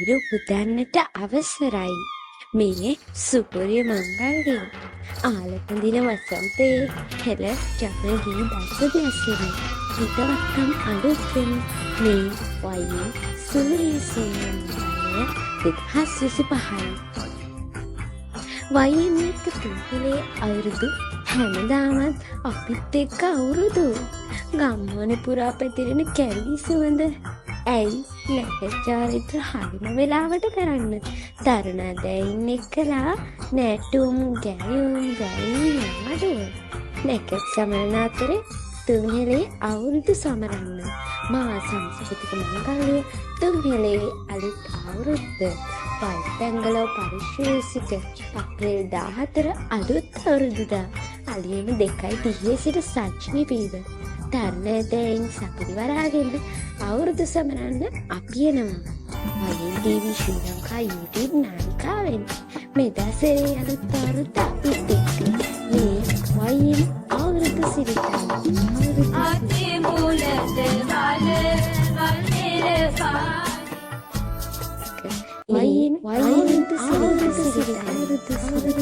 ඉර පුදන්නට අවසරයි. මේ සුපුරිය මංගල්‍යය. ආලපදින වසන්තයේ හෙළ ජනගී දසදැසින හිතවත්කම් අලුත්වෙන මේ වයින් සූරිය සේනමය 2025. වයින් එක්ක තුන්පලේ අවුරුදු හැමදාමත් අපිත් එක්ක අවුරුදු ගම්මාන පුරා පැතිරෙන කැරි සුවඳ ඇයි නැකත් චාරිත්‍ර හරිම වෙලාවට කරන්න තරුණදැයින් එක්කලා නැටුම් ගැයුම් වැයුම් යාඩුව නැකත් සමරණ අතරේ තුන්හෙලේ අවුරුදු සමරන්න මහා සංස්කෘතික මංගල්‍ය තුන්හෙලේ අලුත් අවුරුද්ද පල්තැංගලෝ පරිශ්‍රේසික අප්‍රේල් 14 අලුත් අවුරුදුදා අලියම 2:30 සිට සජ්නි පීව තරුණදැයින් සපිරි වරාගෙන අවුරුදු සමරන්න අපි එනවා වයින් ටීවී ශ්‍රී ලංකා YouTube නාලිකාවෙන් මෙදාසරේ අලුත් අවුරුද්ද අපිත් එක්ක මේ වයින් අවුරුදු සිරිතයි ආතේ මුලද වයින් අවුරුදු සිරිතයි